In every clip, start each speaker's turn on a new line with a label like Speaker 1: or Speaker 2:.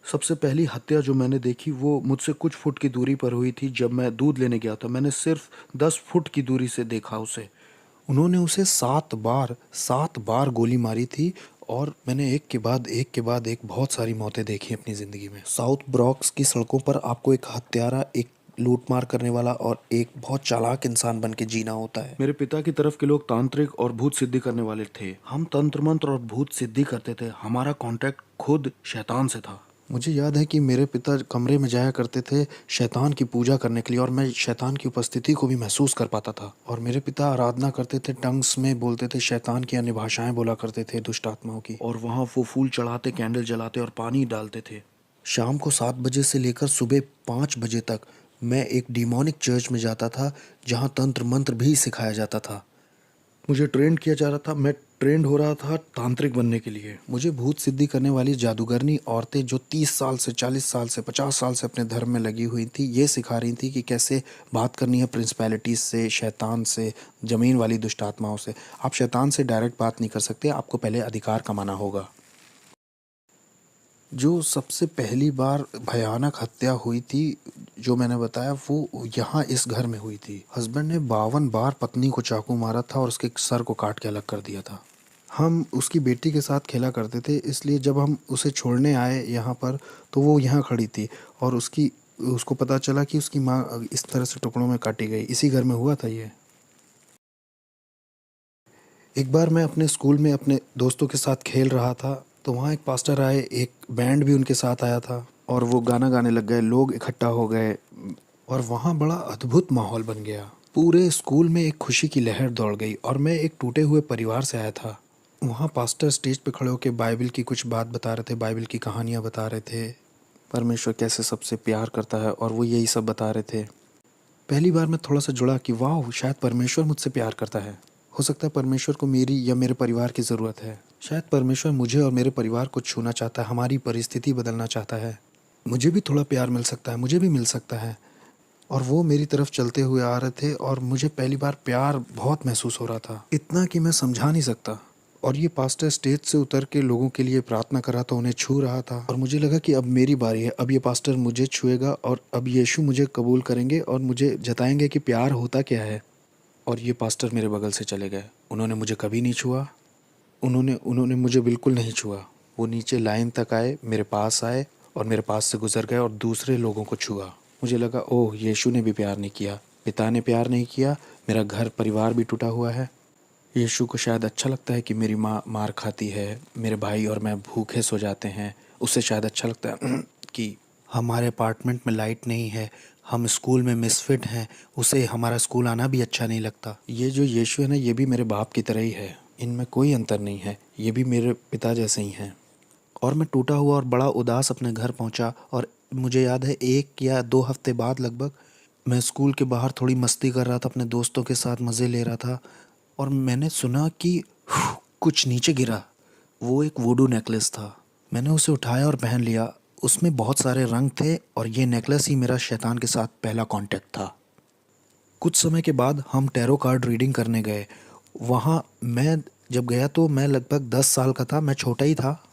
Speaker 1: सबसे पहली हत्या जो मैंने देखी वो मुझसे कुछ फुट की दूरी पर हुई थी जब मैं दूध लेने गया था। मैंने सिर्फ 10 फुट की दूरी से देखा उसे।
Speaker 2: उन्होंने उसे 7 बार गोली मारी थी। और मैंने एक के बाद एक बहुत सारी मौतें देखी अपनी ज़िंदगी में। साउथ ब्रॉक्स की सड़कों पर आपको एक हत्यारा, एक लूटमार करने वाला और एक बहुत चालाक इंसान बन के जीना होता है।
Speaker 1: मेरे पिता की तरफ के लोग तांत्रिक और भूत सिद्धि करने वाले थे। हम तंत्र मंत्र और भूत सिद्धि करते थे। हमारा कांटेक्ट खुद शैतान से था।
Speaker 2: मुझे याद है कि मेरे पिता कमरे में जाया करते थे शैतान की पूजा करने के लिए, और मैं शैतान की उपस्थिति को भी महसूस कर पाता था। और मेरे पिता आराधना करते थे, टंग्स में बोलते थे, शैतान की अन्य भाषाएं बोला करते थे, दुष्ट आत्माओं की।
Speaker 1: और वहाँ वो फूल चढ़ाते, कैंडल जलाते और पानी डालते थे।
Speaker 2: शाम को 7 बजे से लेकर सुबह 5 बजे तक मैं एक डिमोनिक चर्च में जाता था, जहाँ तंत्र मंत्र भी सिखाया जाता था।
Speaker 1: मुझे ट्रेंड किया जा रहा था। मैं ट्रेंड हो रहा था तांत्रिक बनने के लिए।
Speaker 2: मुझे भूत सिद्धि करने वाली जादूगरनी औरतें जो 30 साल से, 40 साल से, 50 साल से अपने धर्म में लगी हुई थी, ये सिखा रही थी कि कैसे बात करनी है प्रिंसिपैलिटीज से, शैतान से, ज़मीन वाली दुष्ट आत्माओं से। आप शैतान से डायरेक्ट बात नहीं कर सकते, आपको पहले अधिकार कमाना होगा। जो सबसे पहली बार भयानक हत्या हुई थी, जो मैंने बताया, वो यहाँ इस घर में हुई थी। हस्बैंड ने 52 बार पत्नी को चाकू मारा था और उसके सर को काट के अलग कर दिया था। हम उसकी बेटी के साथ खेला करते थे, इसलिए जब हम उसे छोड़ने आए यहाँ पर, तो वो यहाँ खड़ी थी और उसको पता चला कि उसकी माँ इस तरह से टुकड़ों में काटी गई। इसी घर में हुआ था ये। एक बार मैं अपने स्कूल में अपने दोस्तों के साथ खेल रहा था, तो वहाँ एक पास्टर आए, एक बैंड भी उनके साथ आया था और वो गाना गाने लग गए, लोग इकट्ठा हो गए और वहाँ बड़ा अद्भुत माहौल बन गया। पूरे स्कूल में एक खुशी की लहर दौड़ गई और मैं एक टूटे हुए परिवार से आया था। वहाँ पास्टर स्टेज पे खड़े होकर बाइबल की कुछ बात बता रहे थे, बाइबल की कहानियाँ बता रहे थे, परमेश्वर कैसे सबसे प्यार करता है, और वो यही सब बता रहे थे। पहली बार मैं थोड़ा सा जुड़ा कि वाह, शायद परमेश्वर मुझसे प्यार करता है। हो सकता है परमेश्वर को मेरी या मेरे परिवार की ज़रूरत है। शायद परमेश्वर मुझे और मेरे परिवार को छूना चाहता है, हमारी परिस्थिति बदलना चाहता है। मुझे भी थोड़ा प्यार मिल सकता है, मुझे भी मिल सकता है। और वो मेरी तरफ चलते हुए आ रहे थे और मुझे पहली बार प्यार बहुत महसूस हो रहा था, इतना कि मैं समझा नहीं सकता। और ये पास्टर स्टेज से उतर के लोगों के लिए प्रार्थना कर रहा था, उन्हें छू रहा था, और मुझे लगा कि अब मेरी बारी है, अब ये पास्टर मुझे छुएगा और अब यीशु मुझे कबूल करेंगे और मुझे जताएंगे कि प्यार होता क्या है। और ये पास्टर मेरे बगल से चले गए। उन्होंने मुझे कभी नहीं छुआ, उन्होंने उन्होंने मुझे बिल्कुल नहीं छुआ। वो नीचे लाइन तक आए, मेरे पास आए और मेरे पास से गुजर गए और दूसरे लोगों को छुआ। मुझे लगा, ओह, यीशु ने भी प्यार नहीं किया, पिता ने प्यार नहीं किया, मेरा घर परिवार भी टूटा हुआ है। यीशु को शायद अच्छा लगता है कि मेरी माँ मार खाती है, मेरे भाई और मैं भूखे सो जाते हैं। उसे शायद अच्छा लगता है कि हमारे अपार्टमेंट में लाइट नहीं है, हम स्कूल में मिसफिट हैं, उसे हमारा स्कूल आना भी अच्छा नहीं लगता। ये जो यीशु है ना, ये भी मेरे बाप की तरह ही है, इनमें कोई अंतर नहीं है, ये भी मेरे पिता जैसे ही हैं। और मैं टूटा हुआ और बड़ा उदास अपने घर पहुंचा। और मुझे याद है 1 या 2 हफ्ते बाद लगभग, मैं स्कूल के बाहर थोड़ी मस्ती कर रहा था, अपने दोस्तों के साथ मज़े ले रहा था, और मैंने सुना कि कुछ नीचे गिरा। वो एक वुडू नेकलेस था। मैंने उसे उठाया और पहन लिया। उसमें बहुत सारे रंग थे और ये नेकलेस ही मेरा शैतान के साथ पहला कांटेक्ट था। कुछ समय के बाद हम टैरो कार्ड रीडिंग करने गए। वहाँ मैं जब गया तो मैं लगभग 10 साल का था, मैं छोटा ही था।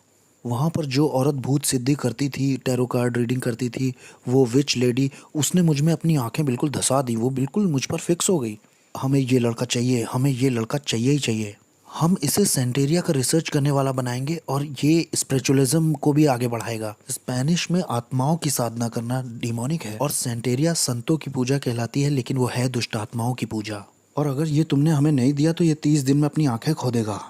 Speaker 2: वहाँ पर जो औरत भूत सिद्धि करती थी, टैरो कार्ड रीडिंग करती थी, वो विच लेडी, उसने मुझ में अपनी आंखें बिल्कुल धंसा दी। वो बिल्कुल मुझ पर फिक्स हो गई। हमें ये लड़का चाहिए, हमें ये लड़का चाहिए ही चाहिए। हम इसे सेंटेरिया का रिसर्च करने वाला बनाएंगे और ये स्पिरिचुअलिज्म को भी आगे बढ़ाएगा। स्पेनिश में आत्माओं की साधना करना डिमोनिक है और सेंटेरिया संतों की पूजा कहलाती है, लेकिन वो है दुष्ट आत्माओं की पूजा। और अगर ये तुमने हमें नहीं दिया तो ये 30 दिन में अपनी आंखें खो देगा।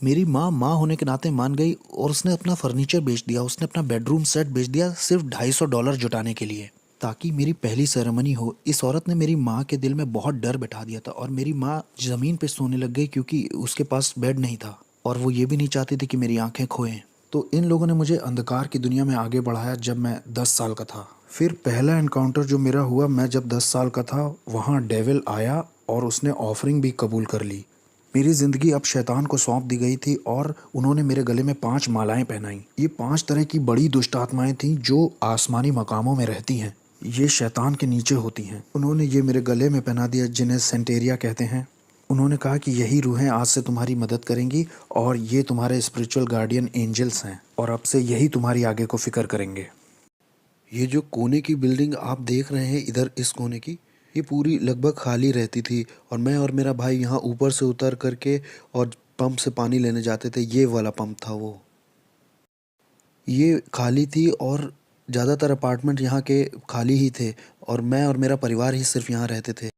Speaker 2: मेरी माँ होने के नाते मान गई और उसने अपना फर्नीचर बेच दिया, उसने अपना बेडरूम सेट बेच दिया सिर्फ $250 जुटाने के लिए, ताकि मेरी पहली सेरेमनी हो। इस औरत ने मेरी माँ के दिल में बहुत डर बैठा दिया था और मेरी माँ ज़मीन पे सोने लग गई क्योंकि उसके पास बेड नहीं था और वो ये भी नहीं चाहती थी कि मेरी आंखें खोएं। तो इन लोगों ने मुझे अंधकार की दुनिया में आगे बढ़ाया जब मैं 10 साल का था। फिर पहला एनकाउंटर जो मेरा हुआ, मैं जब 10 साल का था, वहाँ डेविल आया और उसने ऑफरिंग भी कबूल कर ली। मेरी ज़िंदगी अब शैतान को सौंप दी गई थी और उन्होंने मेरे गले में 5 मालाएं पहनाई। ये 5 तरह की बड़ी दुष्ट आत्माएं थीं जो आसमानी मकामों में रहती हैं। ये शैतान के नीचे होती हैं। उन्होंने ये मेरे गले में पहना दिया, जिन्हें सेंटेरिया कहते हैं। उन्होंने कहा कि यही रूहें आज से तुम्हारी मदद करेंगी और ये तुम्हारे स्पिरिचुअल गार्डियन एंजल्स हैं और अब से यही तुम्हारी आगे को फिक्र करेंगे। ये जो कोने की बिल्डिंग आप देख रहे हैं इधर इस कोने की, ये पूरी लगभग खाली रहती थी और मैं और मेरा भाई यहाँ ऊपर से उतर करके और पंप से पानी लेने जाते थे। ये वाला पंप था वो। ये खाली थी और ज़्यादातर अपार्टमेंट यहाँ के खाली ही थे और मैं और मेरा परिवार ही सिर्फ यहाँ रहते थे।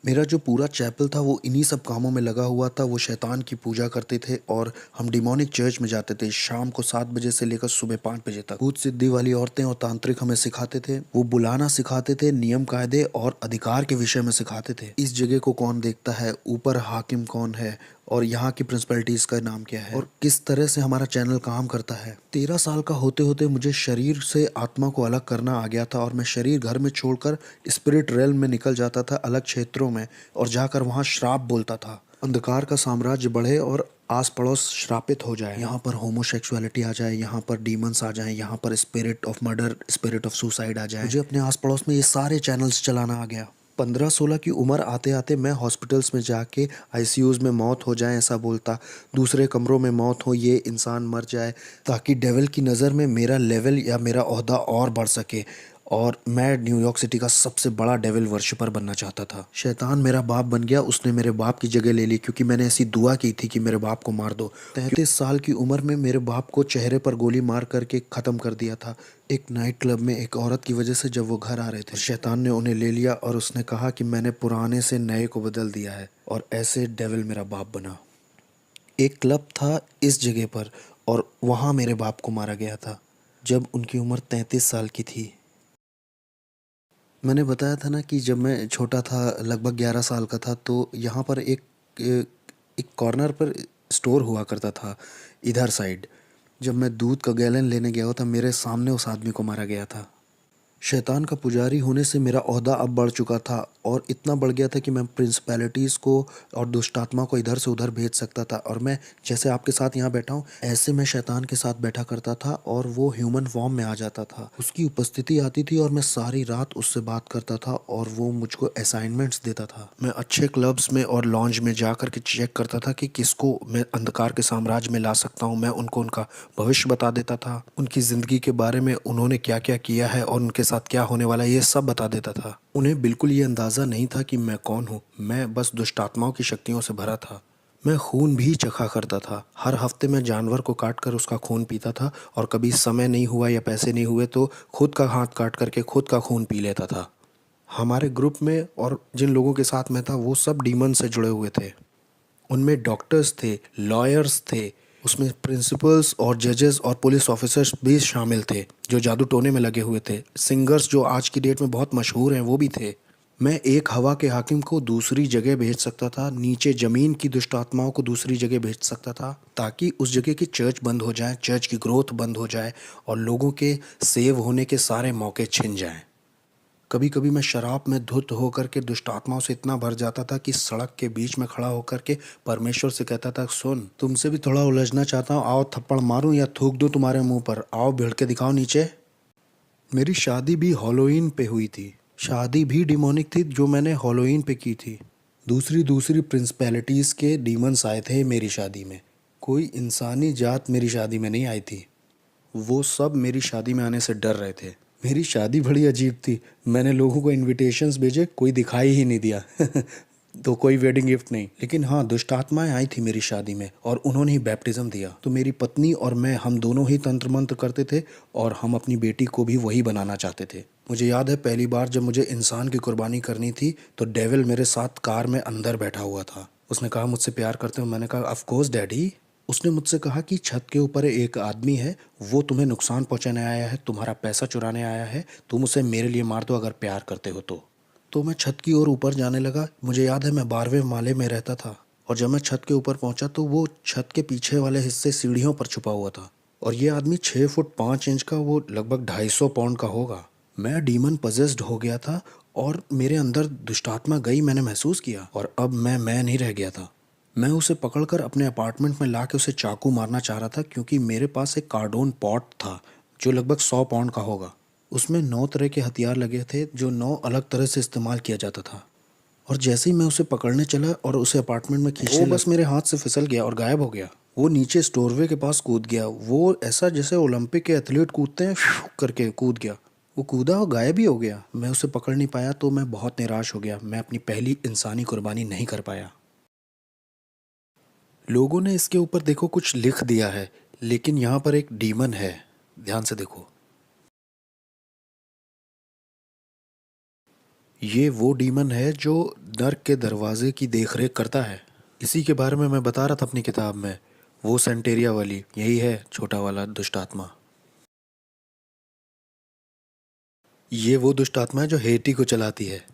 Speaker 2: मेरा जो पूरा चैपल था वो इन्हीं सब कामों में लगा हुआ था। वो शैतान की पूजा करते थे और हम डिमोनिक चर्च में जाते थे शाम को 7 बजे से लेकर सुबह 5 बजे तक। भूत सिद्धि वाली औरतें और तांत्रिक हमें सिखाते थे। वो बुलाना सिखाते थे, नियम कायदे और अधिकार के विषय में सिखाते थे। इस जगह को कौन देखता है, ऊपर हाकिम कौन है और यहाँ की प्रिंसिपलिटीज का नाम क्या है और किस तरह से हमारा चैनल काम करता है। 13 साल का होते होते मुझे शरीर से आत्मा को अलग करना आ गया था और मैं शरीर घर में छोड़कर स्पिरिट रेल में निकल जाता था अलग क्षेत्रों में और जाकर वहाँ श्राप बोलता था। अंधकार का साम्राज्य बढ़े और आस पड़ोस श्रापित हो जाए। यहाँ पर होमोसेक्सुअलिटी आ जाए, यहाँ पर डीमंस आ जाए, यहाँ पर spirit of murder, spirit of suicide आ जाए। मुझे अपने आस पड़ोस में ये सारे चैनल्स चलाना आ गया। 15-16 की उम्र आते आते मैं हॉस्पिटल्स में जाके आईसीयूज़ में मौत हो जाए ऐसा बोलता, दूसरे कमरों में मौत हो, ये इंसान मर जाए, ताकि डेविल की नज़र में मेरा लेवल या मेरा ओहदा और बढ़ सके और मैं न्यूयॉर्क सिटी का सबसे बड़ा डेविल वर्शिपर बनना चाहता था। शैतान मेरा बाप बन गया, उसने मेरे बाप की जगह ले ली क्योंकि मैंने ऐसी दुआ की थी कि मेरे बाप को मार दो। 33 साल की उम्र में मेरे बाप को चेहरे पर गोली मार करके ख़त्म कर दिया था एक नाइट क्लब में एक औरत की वजह से। जब वो घर आ रहे थे शैतान ने उन्हें ले लिया और उसने कहा कि मैंने पुराने से नए को बदल दिया है और ऐसे डेविल मेरा बाप बना। एक क्लब था इस जगह पर और वहाँ मेरे बाप को मारा गया था जब उनकी उम्र 33 साल की थी। मैंने बताया था ना कि जब मैं छोटा था लगभग 11 साल का था तो यहाँ पर एक कॉर्नर पर स्टोर हुआ करता था इधर साइड। जब मैं दूध का गैलन लेने गया था मेरे सामने उस आदमी को मारा गया था। शैतान का पुजारी होने से मेरा ओहदा अब बढ़ चुका था और इतना बढ़ गया था कि मैं प्रिंसिपैलिटीज़ को और दुष्टात्मा को इधर से उधर भेज सकता था और मैं जैसे आपके साथ यहाँ बैठा हूँ ऐसे मैं शैतान के साथ बैठा करता था और वो ह्यूमन फॉर्म में आ जाता था। उसकी उपस्थिति आती थी और मैं सारी रात उससे बात करता था और वो मुझको असाइनमेंट्स देता था। मैं अच्छे क्लब्स में और लॉन्ज में जा कर के चेक करता था कि किसको मैं अंधकार के साम्राज्य में ला सकता हूँ। मैं उनको उनका भविष्य बता देता था, उनकी ज़िंदगी के बारे में उन्होंने क्या क्या किया है और उनके साथ क्या होने वाला है ये सब बता देता था। उन्हें बिल्कुल ये अंदाज़ा नहीं था कि मैं कौन हूँ, मैं बस दुष्टात्माओं की शक्तियों से भरा था। मैं खून भी चखा करता था। हर हफ्ते मैं जानवर को काट कर उसका खून पीता था और कभी समय नहीं हुआ या पैसे नहीं हुए तो खुद का हाथ काट करके खुद का खून पी लेता था। हमारे ग्रुप में और जिन लोगों के साथ मैं था वो सब डीमन से जुड़े हुए थे। उनमें डॉक्टर्स थे, लॉयर्स थे, उसमें प्रिंसिपल्स और जजेस और पुलिस ऑफिसर्स भी शामिल थे जो जादू टोने में लगे हुए थे। सिंगर्स जो आज की डेट में बहुत मशहूर हैं वो भी थे। मैं एक हवा के हाकिम को दूसरी जगह भेज सकता था, नीचे ज़मीन की दुष्ट आत्माओं को दूसरी जगह भेज सकता था ताकि उस जगह की चर्च बंद हो जाए, चर्च की ग्रोथ बंद हो जाए और लोगों के सेव होने के सारे मौके छिन जाएं। कभी कभी मैं शराब में धुत होकर के दुष्ट आत्माओं से इतना भर जाता था कि सड़क के बीच में खड़ा होकर के परमेश्वर से कहता था, सुन तुमसे भी थोड़ा उलझना चाहता हूँ, आओ थप्पड़ मारूं या थूक दूं तुम्हारे मुंह पर, आओ भिड़ के दिखाओ नीचे। मेरी शादी भी हॉलोइन पे हुई थी। शादी भी डिमोनिक थी जो मैंने हॉलोइन पे की थी। दूसरी दूसरी प्रिंसिपैलिटीज़ के डीमंस आए थे मेरी शादी में। कोई इंसानी जात मेरी शादी में नहीं आई थी। वो सब मेरी शादी में आने से डर रहे थे। मेरी शादी बड़ी अजीब थी। मैंने लोगों को इनविटेशंस भेजे, कोई दिखाई ही नहीं दिया तो कोई वेडिंग गिफ्ट नहीं। लेकिन हाँ, दुष्ट आत्माएं आई थी मेरी शादी में और उन्होंने ही बैप्टिज्म दिया। तो मेरी पत्नी और मैं, हम दोनों ही तंत्र मंत्र करते थे और हम अपनी बेटी को भी वही बनाना चाहते थे। मुझे याद है पहली बार जब मुझे इंसान की कुर्बानी करनी थी तो डेविल मेरे साथ कार में अंदर बैठा हुआ था। उसने कहा, मुझसे प्यार करते हो? मैंने कहा, ऑफ कोर्स डैडी। उसने मुझसे कहा कि छत के ऊपर एक आदमी है, वो तुम्हें नुकसान पहुंचाने आया है, तुम्हारा पैसा चुराने आया है, तुम उसे मेरे लिए मार दो अगर प्यार करते हो तो मैं छत की ओर ऊपर जाने लगा। मुझे याद है मैं 12वें माले में रहता था और जब मैं छत के ऊपर पहुंचा तो वो छत के पीछे वाले हिस्से सीढ़ियों पर छुपा हुआ था और ये आदमी 6 फुट 5 इंच का, वो लगभग 250 पाउंड का होगा। मैं डीमन पजेस्ड हो गया था और मेरे अंदर दुष्टात्मा गई, मैंने महसूस किया और अब मैं नहीं रह गया था। मैं उसे पकड़कर अपने अपार्टमेंट में ला के उसे चाकू मारना चाह रहा था क्योंकि मेरे पास एक कार्डोन पॉट था जो लगभग 100 पाउंड का होगा। उसमें 9 तरह के हथियार लगे थे जो 9 अलग तरह से इस्तेमाल किया जाता था और जैसे ही मैं उसे पकड़ने चला और उसे अपार्टमेंट में खींचने वो बस मेरे हाथ से फिसल गया और गायब हो गया। वो नीचे स्टोरवे के पास कूद गया। वो ऐसा जैसे ओलंपिक के एथलीट कूदते हैं, करके कूद गया। वो कूदा और गायब ही हो गया। मैं उसे पकड़ नहीं पाया तो मैं बहुत निराश हो गया। मैं अपनी पहली इंसानी कुर्बानी नहीं कर पाया। लोगों ने इसके ऊपर देखो कुछ लिख दिया है, लेकिन यहाँ पर एक डीमन है। ध्यान से देखो, ये वो डीमन है जो नर्क के दरवाजे की देखरेख करता है। इसी के बारे में मैं बता रहा था अपनी किताब में। वो सेंटेरिया वाली यही है, छोटा वाला दुष्ट आत्मा। ये वो दुष्ट आत्मा है जो हेटी को चलाती है।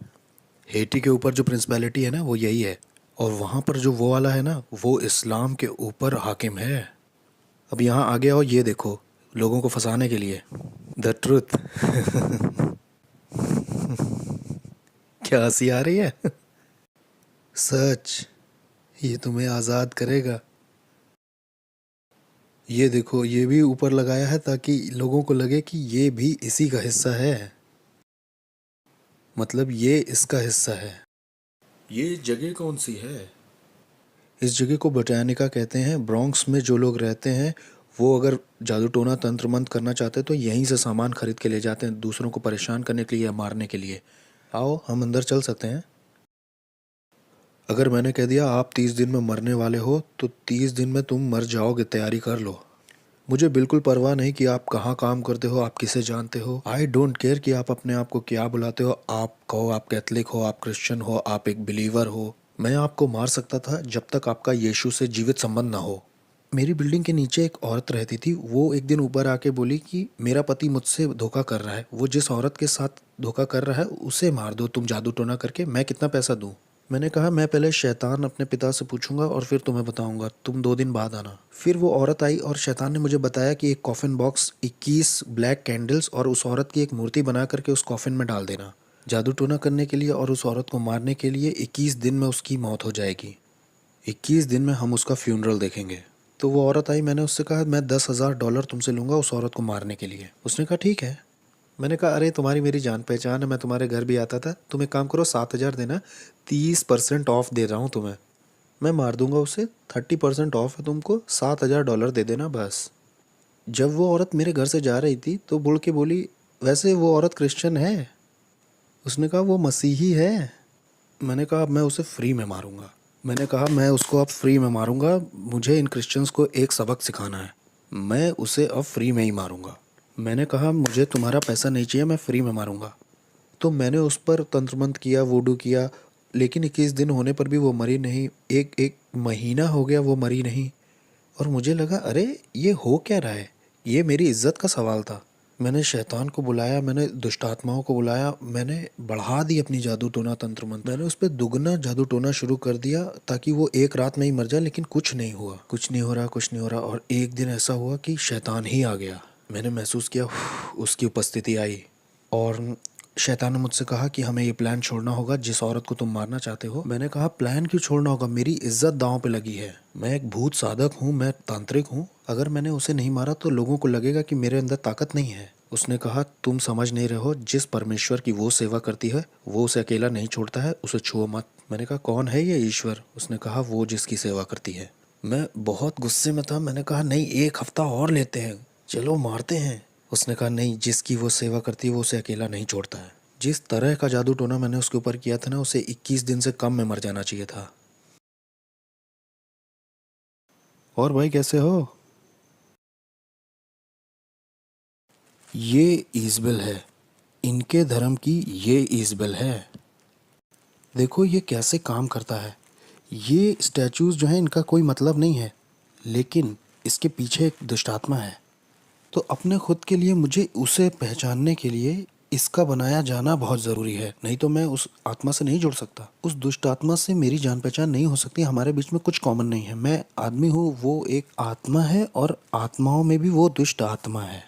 Speaker 2: हेटी के ऊपर जो प्रिंसिपैलिटी है ना, वो यही है। और वहाँ पर जो वो वाला है ना, वो इस्लाम के ऊपर हाकिम है। अब यहाँ आ गया और ये देखो, लोगों को फंसाने के लिए द ट्रुथ। क्या हंसी आ रही है? सच, ये तुम्हें आज़ाद करेगा। ये देखो, ये भी ऊपर लगाया है ताकि लोगों को लगे कि ये भी इसी का हिस्सा है, मतलब ये इसका हिस्सा है। ये जगह कौन सी है? इस जगह को बोटानिका कहते हैं। ब्रॉन्क्स में जो लोग रहते हैं वो अगर जादू टोना तंत्र मंत्र करना चाहते हैं तो यहीं से सामान खरीद के ले जाते हैं, दूसरों को परेशान करने के लिए या मारने के लिए। आओ, हम अंदर चल सकते हैं। अगर मैंने कह दिया आप 30 दिन में मरने वाले हो तो 30 दिन में तुम मर जाओगे, तैयारी कर लो। मुझे बिल्कुल परवाह नहीं कि आप कहाँ काम करते हो, आप किसे जानते हो। आई डोंट केयर कि आप अपने आप को क्या बुलाते हो। आप कहो आप कैथलिक हो, आप क्रिश्चियन हो, आप एक बिलीवर हो। मैं आपको मार सकता था जब तक आपका यीशु से जीवित संबंध ना हो। मेरी बिल्डिंग के नीचे एक औरत रहती थी। वो एक दिन ऊपर आके बोली कि मेरा पति मुझसे धोखा कर रहा है। वो जिस औरत के साथ धोखा कर रहा है उसे मार दो तुम जादू टोना करके, मैं कितना पैसा दूँ। मैंने कहा मैं पहले शैतान अपने पिता से पूछूंगा और फिर तुम्हें बताऊंगा, तुम 2 दिन बाद आना। फिर वो औरत आई और शैतान ने मुझे बताया कि एक कॉफिन बॉक्स, 21 ब्लैक कैंडल्स और उस औरत की एक मूर्ति बना करके उस कॉफिन में डाल देना, जादू टोना करने के लिए और उस औरत को मारने के लिए। 21 दिन में उसकी मौत हो जाएगी। 21 दिन में हम उसका फ्यूनरल देखेंगे। तो वो औरत आई, मैंने उससे कहा मैं $10,000 तुमसे लूँगा उस औरत को मारने के लिए। उसने कहा ठीक है। मैंने कहा अरे तुम्हारी मेरी जान पहचान है, मैं तुम्हारे घर भी आता था। तुम एक काम करो, 7,000 देना, 30% ऑफ दे रहा हूँ तुम्हें। मैं मार दूंगा उसे, 30% ऑफ है तुमको, $7,000 दे देना बस। जब वो औरत मेरे घर से जा रही थी तो बुड़ के बोली वैसे वो औरत क्रिश्चियन है। उसने कहा वो मसीही है। मैंने कहा अब मैं उसे फ्री में मारूंगा। मैंने कहा मैं उसको अब फ्री में मारूंगा, मुझे इन क्रिश्चियंस को एक सबक सिखाना है। मैं उसे अब फ्री में ही मारूंगा। मैंने कहा मुझे तुम्हारा पैसा नहीं चाहिए, मैं फ्री में मारूंगा। तो मैंने उस पर तंत्र मंत्र किया, वूडू किया, लेकिन 21 दिन होने पर भी वो मरी नहीं। एक एक महीना हो गया वो मरी नहीं। और मुझे लगा अरे ये हो क्या रहा है, ये मेरी इज्जत का सवाल था। मैंने शैतान को बुलाया, मैंने दुष्ट आत्माओं को बुलाया, मैंने बढ़ा दी अपनी जादू टोना तंत्र मंत्र। मैंने उस पर दुगना जादू टोना शुरू कर दिया ताकि वो एक रात में ही मर जाए, लेकिन कुछ नहीं हुआ, कुछ नहीं हो रहा, कुछ नहीं हो रहा। और एक दिन ऐसा हुआ कि शैतान ही आ गया। मैंने महसूस किया उसकी उपस्थिति आई और शैतान ने मुझसे कहा कि हमें ये प्लान छोड़ना होगा जिस औरत को तुम मारना चाहते हो। मैंने कहा प्लान क्यों छोड़ना होगा, मेरी इज्जत दांव पे लगी है। मैं एक भूत साधक हूँ, मैं तांत्रिक हूँ। अगर मैंने उसे नहीं मारा तो लोगों को लगेगा कि मेरे अंदर ताकत नहीं है। उसने कहा तुम समझ नहीं रहे हो, जिस परमेश्वर की वो सेवा करती है वो उसे अकेला नहीं छोड़ता है, उसे छुओ मत। मैंने कहा कौन है ये ईश्वर? उसने कहा वो जिसकी सेवा करती है। मैं बहुत गुस्से में था। मैंने कहा नहीं, 1 हफ्ता और लेते हैं, चलो मारते हैं। उसने कहा नहीं, जिसकी वो सेवा करती है वो उसे अकेला नहीं छोड़ता है। जिस तरह का जादू टोना मैंने उसके ऊपर किया था ना, उसे 21 दिन से कम में मर जाना चाहिए था। और भाई कैसे हो? ये ईजबेल है, इनके धर्म की ये ईजबेल है। देखो ये कैसे काम करता है। ये स्टैचूज जो हैं इनका कोई मतलब नहीं है, लेकिन इसके पीछे एक दुष्टात्मा है। तो अपने खुद के लिए मुझे उसे पहचानने के लिए इसका बनाया जाना बहुत ज़रूरी है, नहीं तो मैं उस आत्मा से नहीं जुड़ सकता। उस दुष्ट आत्मा से मेरी जान पहचान नहीं हो सकती। हमारे बीच में कुछ कॉमन नहीं है। मैं आदमी हूँ, वो एक आत्मा है, और आत्माओं में भी वो दुष्ट आत्मा है।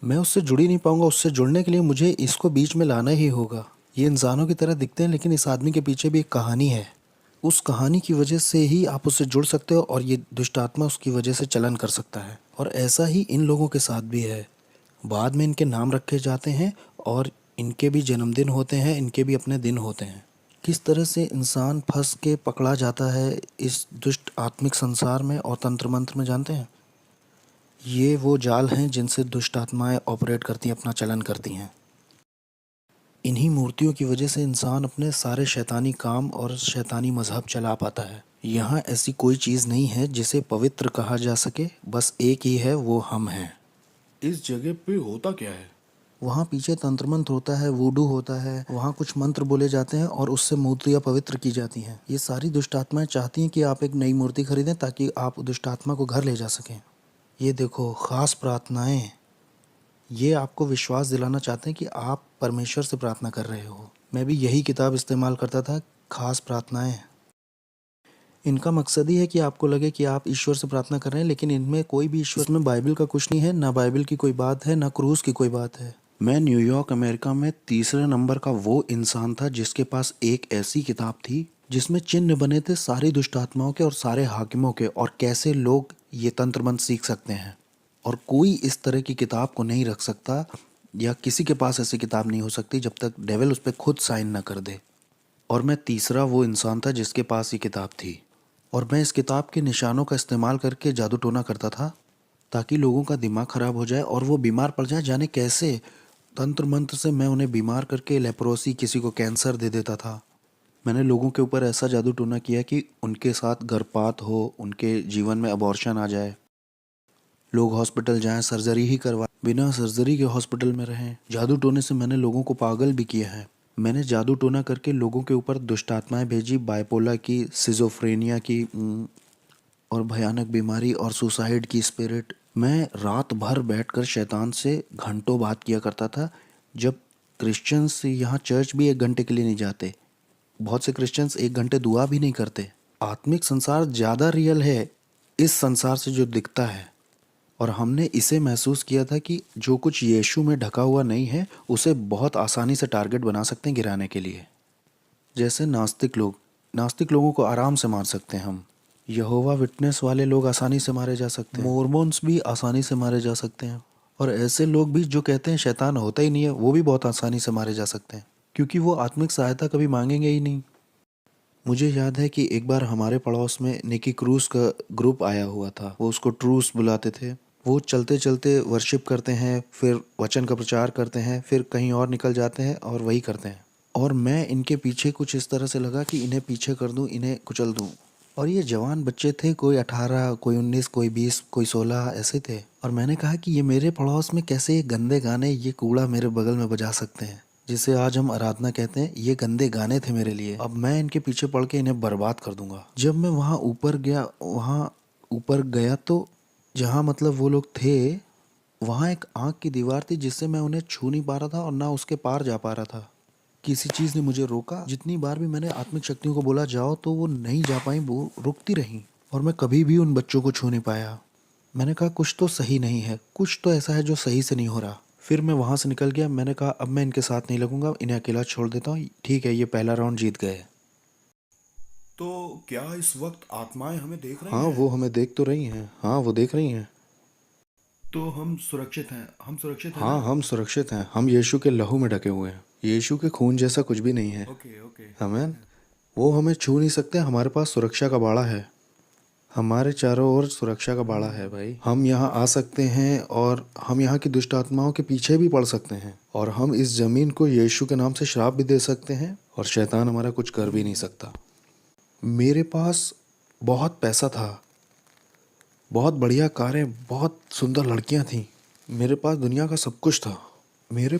Speaker 2: मैं उससे जुड़ ही नहीं पाऊंगा। उससे जुड़ने के लिए मुझे इसको बीच में लाना ही होगा। ये इंसानों की तरह दिखते हैं, लेकिन इस आदमी के पीछे भी एक कहानी है। उस कहानी की वजह से ही आप उससे जुड़ सकते हो, और ये दुष्ट आत्मा उसकी वजह से चलन कर सकता है। और ऐसा ही इन लोगों के साथ भी है। बाद में इनके नाम रखे जाते हैं और इनके भी जन्मदिन होते हैं, इनके भी अपने दिन होते हैं। किस तरह से इंसान फंस के पकड़ा जाता है इस दुष्ट आत्मिक संसार में और तंत्र मंत्र में, जानते हैं? ये वो जाल हैं जिनसे दुष्ट आत्माएं ऑपरेट करती हैं, अपना चलन करती हैं। इन्हीं मूर्तियों की वजह से इंसान अपने सारे शैतानी काम और शैतानी मजहब चला पाता है। यहाँ ऐसी कोई चीज़ नहीं है जिसे पवित्र कहा जा सके, बस एक ही है, वो हम हैं।
Speaker 1: इस जगह पे होता क्या है?
Speaker 2: वहाँ पीछे तंत्र मंत्र होता है, वूडू होता है, वहाँ कुछ मंत्र बोले जाते हैं और उससे मूर्तियाँ पवित्र की जाती हैं। ये सारी दुष्ट आत्माएं चाहती हैं कि आप एक नई मूर्ति खरीदें ताकि आप दुष्ट आत्मा को घर ले जा सकें। ये देखो, खास प्रार्थनाएं, ये आपको विश्वास दिलाना चाहते हैं कि आप परमेश्वर से प्रार्थना कर रहे हो। मैं भी यही किताब इस्तेमाल करता था, खास प्रार्थनाएं। इनका मकसद ही है कि आपको लगे कि आप ईश्वर से प्रार्थना कर रहे हैं, लेकिन इनमें कोई भी ईश्वर, इसमें बाइबल का कुछ नहीं है, ना बाइबल की कोई बात है, ना क्रूस की कोई बात है।
Speaker 1: मैं न्यूयॉर्क अमेरिका में तीसरे नंबर का वो इंसान था जिसके पास एक ऐसी किताब थी जिसमें चिन्ह बने थे सारी दुष्ट आत्माओं के और सारे हाकिमों के, और कैसे लोग ये तंत्र मंत्र सीख सकते हैं। और कोई इस तरह की किताब को नहीं रख सकता, या किसी के पास ऐसी किताब नहीं हो सकती जब तक डेविल उस पर खुद साइन ना कर दे। और मैं तीसरा वो इंसान था जिसके पास ये किताब थी, और मैं इस किताब के निशानों का इस्तेमाल करके जादू टोना करता था ताकि लोगों का दिमाग ख़राब हो जाए और वो बीमार पड़ जाए। जाने कैसे तंत्र मंत्र से मैं उन्हें बीमार करके लेप्रोसी, किसी को कैंसर दे देता था। मैंने लोगों के ऊपर ऐसा जादू टोना किया कि उनके साथ गर्भपात हो, उनके जीवन में अबॉर्शन आ जाए, लोग हॉस्पिटल जाएं, सर्जरी ही करवा, बिना सर्जरी के हॉस्पिटल में रहें। जादू टोने से मैंने लोगों को पागल भी किया है। मैंने जादू टोना करके लोगों के ऊपर दुष्ट आत्माएं भेजी, बाइपोला की, सिजोफ्रेनिया की, और भयानक बीमारी और सुसाइड की स्पिरिट। मैं रात भर बैठकर शैतान से घंटों बात किया करता था। जब क्रिश्चियंस यहाँ चर्च भी 1 घंटे के लिए नहीं जाते, बहुत से क्रिश्चियंस 1 घंटे दुआ भी नहीं करते। आत्मिक संसार ज़्यादा रियल है इस संसार से जो दिखता है, और हमने इसे महसूस किया था कि जो कुछ यीशु में ढका हुआ नहीं है उसे बहुत आसानी से टारगेट बना सकते हैं गिराने के लिए। जैसे नास्तिक लोगों को आराम से मार सकते हैं हम, यहोवा विटनेस वाले लोग आसानी से मारे जा सकते हैं, मोर्मोन्स भी आसानी से मारे जा सकते हैं, और ऐसे लोग भी जो कहते हैं शैतान होता ही नहीं है, वो भी बहुत आसानी से मारे जा सकते हैं, क्योंकि वो आत्मिक सहायता कभी मांगेंगे ही नहीं। मुझे याद है कि एक बार हमारे पड़ोस में निकी क्रूस का ग्रुप आया हुआ था, वो उसको ट्रूस बुलाते थे। वो चलते चलते वर्शिप करते हैं, फिर वचन का प्रचार करते हैं, फिर कहीं और निकल जाते हैं और वही करते हैं। और मैं इनके पीछे कुछ इस तरह से लगा कि इन्हें पीछे कर दूं, इन्हें कुचल दूं। और ये जवान बच्चे थे, कोई 18, कोई 19, कोई 20, कोई 16 ऐसे थे। और मैंने कहा कि ये मेरे पड़ोस में कैसे ये गंदे गाने, ये कूड़ा मेरे बगल में बजा सकते हैं, जिसे आज हम आराधना कहते हैं। ये गंदे गाने थे मेरे लिए। अब मैं इनके पीछे पड़ के इन्हें बर्बाद कर दूंगा। जब मैं वहाँ ऊपर गया तो जहाँ मतलब वो लोग थे, वहाँ एक आँख की दीवार थी जिससे मैं उन्हें छू नहीं पा रहा था और ना उसके पार जा पा रहा था। किसी चीज़ ने मुझे रोका। जितनी बार भी मैंने आत्मिक शक्तियों को बोला जाओ तो वो नहीं जा पाई, वो रुकती रहीं, और मैं कभी भी उन बच्चों को छू नहीं पाया। मैंने कहा कुछ तो सही नहीं है, कुछ तो ऐसा है जो सही से नहीं हो रहा। फिर मैं वहाँ से निकल गया। मैंने कहा अब मैं इनके साथ नहीं लगूंगा, इन्हें अकेला छोड़ देता हूँ। ठीक है, ये पहला राउंड जीत गए। तो क्या इस वक्त आत्माएं हमें देख रही
Speaker 2: हाँ,
Speaker 1: हैं?
Speaker 2: वो हमें देख तो रही हैं। हाँ, वो देख रही हैं।
Speaker 1: तो हम सुरक्षित हैं, हम सुरक्षित हैं
Speaker 2: हाँ,
Speaker 1: ना?
Speaker 2: हम सुरक्षित हैं। हम यीशु के लहू में ढके हुए हैं। यीशु के खून जैसा कुछ भी नहीं है।
Speaker 1: Okay okay.
Speaker 2: आमीन। वो हमें छू नहीं सकते। हमारे पास सुरक्षा का बाड़ा है। हमारे चारों ओर सुरक्षा का बाड़ा है भाई। हम यहाँ आ सकते हैं और हम यहाँ की दुष्ट आत्माओं के पीछे भी पड़ सकते हैं, और हम इस जमीन को यीशु के नाम से श्राप भी दे सकते हैं, और शैतान हमारा कुछ कर भी नहीं सकता। मेरे पास बहुत पैसा था, बहुत बढ़िया कारें, बहुत सुंदर लड़कियां थीं। मेरे पास दुनिया का सब कुछ था। मेरे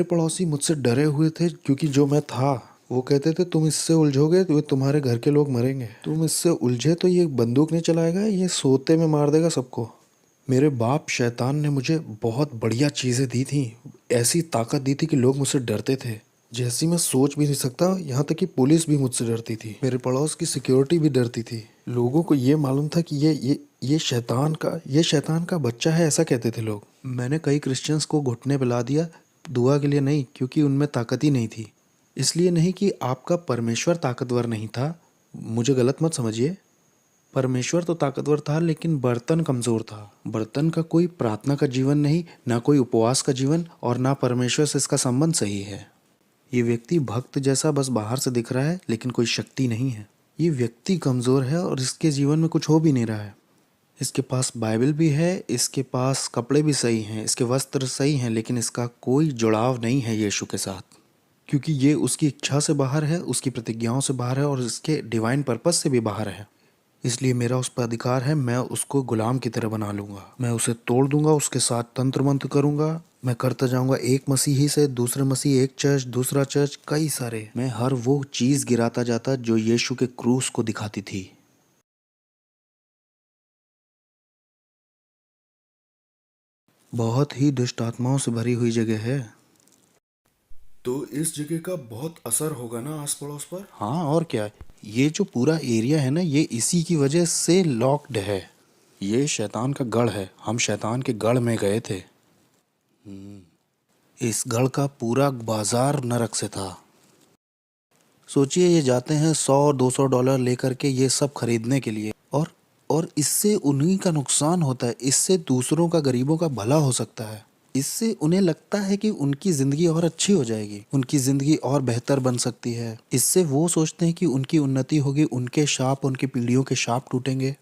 Speaker 2: पड़ोसी मुझसे डरे हुए थे, क्योंकि जो मैं था, वो कहते थे तुम इससे उलझोगे तो तुम्हारे घर के लोग मरेंगे, तुम इससे उलझे तो ये बंदूक नहीं चलाएगा, ये सोते में मार देगा सबको। मेरे बाप शैतान ने मुझे बहुत बढ़िया चीज़ें दी थी, ऐसी ताकत दी थी कि लोग मुझसे डरते थे, जैसी मैं सोच भी नहीं सकता। यहाँ तक कि पुलिस भी मुझसे डरती थी, मेरे पड़ोस की सिक्योरिटी भी डरती थी। लोगों को ये मालूम था कि ये शैतान का बच्चा है, ऐसा कहते थे लोग। मैंने कई क्रिश्चियंस को घुटने पिला दिया, दुआ के लिए नहीं, क्योंकि उनमें ताकत ही नहीं थी। इसलिए नहीं कि आपका परमेश्वर ताकतवर नहीं था, मुझे गलत मत समझिए। परमेश्वर तो ताकतवर था, लेकिन बर्तन कमज़ोर था। बर्तन का कोई प्रार्थना का जीवन नहीं, ना कोई उपवास का जीवन, और ना परमेश्वर से इसका संबंध सही है।
Speaker 1: ये व्यक्ति भक्त जैसा बस बाहर से दिख रहा है, लेकिन कोई शक्ति नहीं है। ये व्यक्ति कमज़ोर है और इसके जीवन में कुछ हो भी नहीं रहा है। इसके पास बाइबल भी है, इसके पास कपड़े भी सही हैं, इसके वस्त्र सही हैं, लेकिन इसका कोई जुड़ाव नहीं है यीशु के साथ, क्योंकि ये उसकी इच्छा से बाहर है, उसकी प्रतिज्ञाओं से बाहर है और इसके डिवाइन पर्पस से भी बाहर है। इसलिए मेरा उस पर अधिकार है, मैं उसको गुलाम की तरह बना लूँगा, मैं उसे तोड़ दूंगा, उसके साथ तंत्र मंत्र करूँगा, मैं करता जाऊँगा एक मसीही से दूसरे मसीह, एक चर्च दूसरा चर्च, कई सारे। मैं हर वो चीज़ गिराता जाता जो यीशु के क्रूस को दिखाती थी। बहुत ही दुष्ट आत्माओं से भरी हुई जगह है।
Speaker 2: तो इस जगह का बहुत असर होगा ना आस पड़ोस पर।
Speaker 1: हाँ, और क्या। ये जो पूरा एरिया है ना, ये इसी की वजह से लॉक्ड है। ये शैतान का गढ़ है, हम शैतान के गढ़ में गए थे। इस गढ़ का पूरा बाजार नरक से था। सोचिए, ये जाते हैं $100-200 लेकर के ये सब खरीदने के लिए, और इससे उन्हीं का नुकसान होता है, इससे दूसरों का, गरीबों का भला हो सकता है। इससे उन्हें लगता है कि उनकी ज़िंदगी और अच्छी हो जाएगी, उनकी ज़िंदगी और बेहतर बन सकती है। इससे वो सोचते हैं कि उनकी उन्नति होगी, उनके शाप, उनकी पीढ़ियों के शाप टूटेंगे।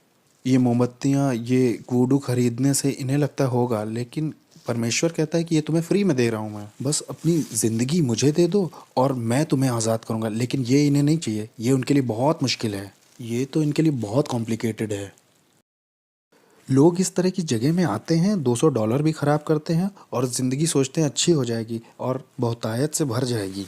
Speaker 2: ये मोमबत्तियाँ, ये वुडू खरीदने से इन्हें लगता होगा, लेकिन परमेश्वर कहता है कि ये तुम्हें फ्री में दे रहा हूँ मैं, बस अपनी ज़िंदगी मुझे दे दो और मैं तुम्हें आज़ाद करूँगा। लेकिन ये इन्हें नहीं चाहिए, ये उनके लिए बहुत मुश्किल है, ये तो इनके लिए बहुत कॉम्प्लिकेटेड है। लोग इस तरह की जगह में आते हैं, $200 भी ख़राब करते हैं और ज़िंदगी सोचते हैं अच्छी हो जाएगी और बहुतायत से भर जाएगी।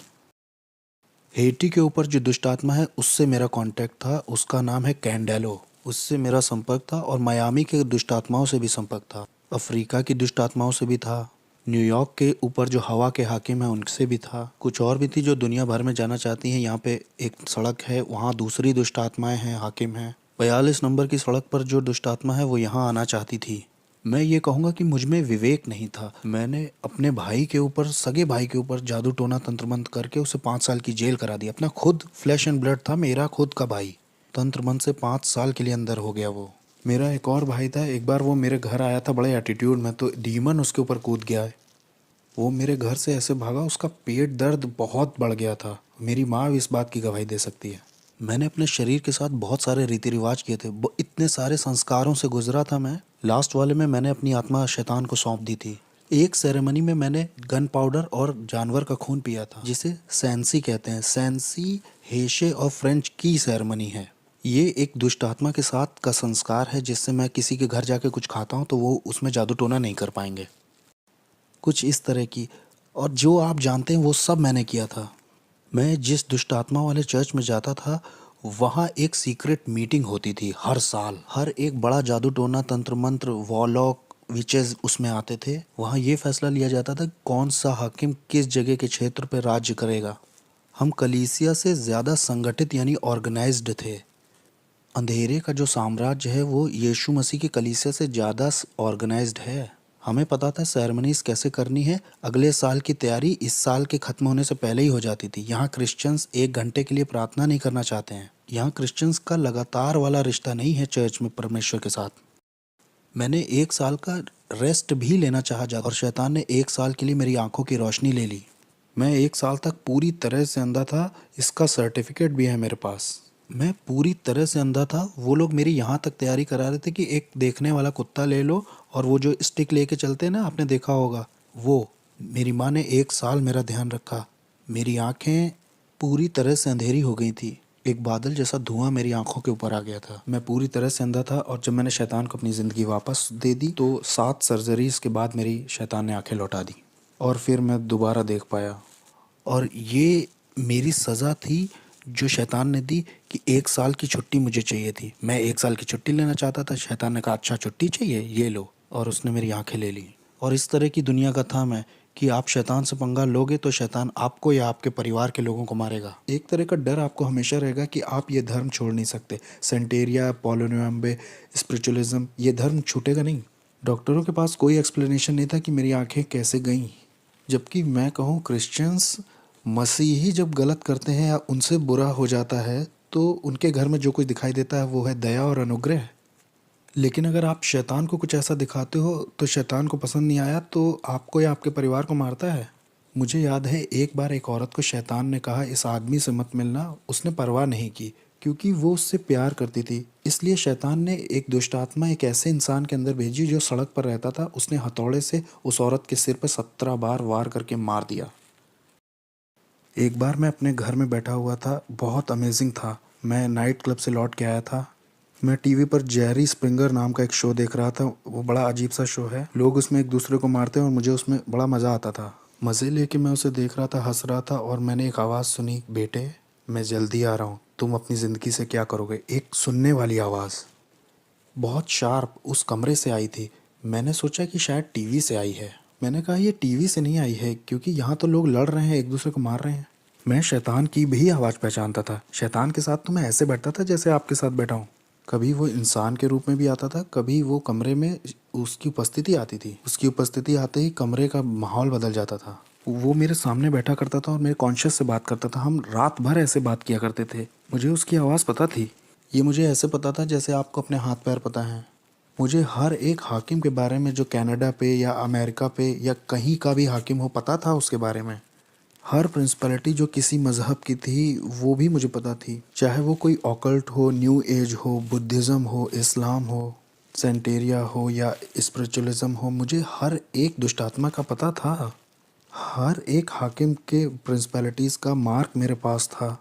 Speaker 1: हेटी के ऊपर जो दुष्ट आत्मा है, उससे मेरा कांटेक्ट था, उसका नाम है कैंडेलो, उससे मेरा संपर्क था। और मियामी के दुष्ट आत्माओं से भी संपर्क था, अफ्रीका की दुष्ट आत्माओं से भी था, न्यूयॉर्क के ऊपर जो हवा के हाकिम हैं उनसे भी था, कुछ और भी थी जो दुनिया भर में जाना चाहती हैं। यहाँ पे एक सड़क है, वहाँ दूसरी दुष्ट आत्माएं हैं, हाकिम हैं। 42 नंबर की सड़क पर जो दुष्ट आत्मा है वो यहाँ आना चाहती थी। मैं ये कहूँगा कि मुझ में विवेक नहीं था। मैंने अपने भाई के ऊपर, सगे भाई के ऊपर जादू टोना तंत्र मंत्र करके उसे 5 साल की जेल करा दी। अपना खुद फ्लैश एंड ब्लड था, मेरा खुद का भाई, तंत्र मंत्र से 5 साल के लिए अंदर हो गया वो।
Speaker 2: मेरा एक और भाई था, एक बार वो मेरे घर आया था बड़े एटीट्यूड में, तो डीमन उसके ऊपर कूद गया है। वो मेरे घर से ऐसे भागा, उसका पेट दर्द बहुत बढ़ गया था। मेरी माँ भी इस बात की गवाही दे सकती है।
Speaker 1: मैंने अपने शरीर के साथ बहुत सारे रीति रिवाज किए थे, इतने सारे संस्कारों से गुजरा था मैं। लास्ट वाले में मैंने अपनी आत्मा शैतान को सौंप दी थी। एक सेरेमनी में मैंने गन पाउडर और जानवर का खून पिया था, जिसे सैंसी कहते हैं। सैंसी हेशे और फ्रेंच की सेरेमनी है। ये एक दुष्ट आत्मा के साथ का संस्कार है, जिससे मैं किसी के घर जाके कुछ खाता हूँ तो वो उसमें जादू टोना नहीं कर पाएंगे, कुछ इस तरह की। और जो आप जानते हैं वो सब मैंने किया था। मैं जिस दुष्ट आत्मा वाले चर्च में जाता था, वहाँ एक सीक्रेट मीटिंग होती थी हर साल। हर एक बड़ा जादू टोना, तंत्र मंत्र, वॉलॉक, विचेस उसमें आते थे। वहाँ ये फैसला लिया जाता था कौन सा हाकिम किस जगह के क्षेत्र पर राज्य करेगा। हम कलीसिया से ज़्यादा संगठित यानी ऑर्गेनाइज्ड थे। अंधेरे का जो साम्राज्य है वो यीशु मसीह की कलीसिया से ज़्यादा ऑर्गेनाइज्ड है। हमें पता था सेरेमनीज कैसे करनी है। अगले साल की तैयारी इस साल के ख़त्म होने से पहले ही हो जाती थी। यहाँ क्रिश्चियंस 1 घंटे के लिए प्रार्थना नहीं करना चाहते हैं। यहाँ क्रिश्चियंस का लगातार वाला रिश्ता नहीं है चर्च में परमेश्वर के साथ। मैंने 1 साल का रेस्ट भी लेना चाहा जा, और शैतान ने 1 साल के लिए मेरी आंखों की रोशनी ले ली।
Speaker 2: मैं 1 साल तक पूरी तरह से अंधा था, इसका सर्टिफिकेट भी है मेरे पास।
Speaker 1: मैं पूरी तरह से अंधा था। वो लोग मेरी यहाँ तक तैयारी करा रहे थे कि एक देखने वाला कुत्ता ले लो, और वो जो स्टिक लेके चलते हैं ना, आपने देखा होगा वो। मेरी माँ ने 1 साल मेरा ध्यान रखा। मेरी आंखें पूरी तरह से अंधेरी हो गई थी। एक बादल जैसा धुआं मेरी आंखों के ऊपर आ गया था।
Speaker 2: मैं पूरी तरह से अंधा था, और जब मैंने शैतान को अपनी ज़िंदगी वापस दे दी तो 7 सर्जरीज़ के बाद मेरी शैतान ने आंखें लौटा दी, और फिर मैं दोबारा देख पाया।
Speaker 1: और ये मेरी सज़ा थी जो शैतान ने दी, कि 1 साल की छुट्टी मुझे चाहिए थी। मैं 1 साल की छुट्टी लेना चाहता था। शैतान ने कहा अच्छा छुट्टी चाहिए, ये लो, और उसने मेरी आंखें ले ली। और इस तरह की दुनिया का था मैं, कि आप शैतान से पंगा लोगे तो शैतान आपको या आपके परिवार के लोगों को मारेगा।
Speaker 2: एक तरह का डर आपको हमेशा रहेगा कि आप ये धर्म छोड़ नहीं सकते। सेंटेरिया, पोलोनियम्बे, स्पिरिचुअलिज्म, ये धर्म छूटेगा नहीं। डॉक्टरों के पास कोई एक्सप्लेनेशन नहीं था कि मेरी आंखें कैसे गईं। जबकि मैं कहूँ, क्रिश्चियंस, मसीही जब गलत करते हैं या उनसे बुरा हो जाता है तो उनके घर में जो कुछ दिखाई देता है वो है दया और अनुग्रह। लेकिन अगर आप शैतान को कुछ ऐसा दिखाते हो तो शैतान को पसंद नहीं आया तो आपको या आपके परिवार को मारता है। मुझे याद है एक बार एक औरत को शैतान ने कहा इस आदमी से मत मिलना। उसने परवाह नहीं की क्योंकि वो उससे प्यार करती थी। इसलिए शैतान ने एक दुष्ट आत्मा एक ऐसे इंसान के अंदर भेजी जो सड़क पर रहता था। उसने हथौड़े से उस औरत के सिर पर 17 बार वार करके मार दिया। एक बार मैं अपने घर में बैठा हुआ था, बहुत अमेजिंग था। मैं नाइट क्लब से लौट के आया था। मैं टीवी पर जेरी स्प्रिंगर नाम का एक शो देख रहा था। वो बड़ा अजीब सा शो है। लोग उसमें एक दूसरे को मारते हैं और मुझे उसमें बड़ा मज़ा आता था। मज़े लेके मैं उसे देख रहा था, हंस रहा था और मैंने एक आवाज़ सुनी, बेटे मैं जल्दी आ रहा हूँ, तुम अपनी ज़िंदगी से क्या करोगे। एक सुनने वाली आवाज़, बहुत शार्प, उस कमरे से आई थी। मैंने सोचा कि शायद टीवी से आई है। मैंने कहा ये टीवी से नहीं आई है क्योंकि यहाँ तो लोग लड़ रहे हैं, एक दूसरे को मार रहे हैं। मैं शैतान की भी आवाज़ पहचानता था। शैतान के साथ तो मैं ऐसे बैठता था जैसे आपके साथ बैठा हूँ। कभी वो इंसान के रूप में भी आता था, कभी वो कमरे में उसकी उपस्थिति आती थी। उसकी उपस्थिति आते ही कमरे का माहौल बदल जाता था। वो मेरे सामने बैठा करता था और मेरे कॉन्शियस से बात करता था। हम रात भर ऐसे बात किया करते थे। मुझे उसकी आवाज़ पता थी। ये मुझे ऐसे पता था जैसे आपको अपने हाथ पैर पता है। मुझे हर एक हाकिम के बारे में जो कनाडा पे या अमेरिका पे या कहीं का भी हाकिम हो पता था उसके बारे में। हर प्रिंसिपलिटी जो किसी मज़हब की थी वो भी मुझे पता थी। चाहे वो कोई ऑकल्ट हो, न्यू एज हो, बुद्धिज़्म हो, इस्लाम हो, सेंटेरिया हो या स्पिरिचुअलिज्म हो, मुझे हर एक दुष्टात्मा का पता था। हर एक हाकिम के प्रिंसिपलिटीज़ का मार्क मेरे पास था।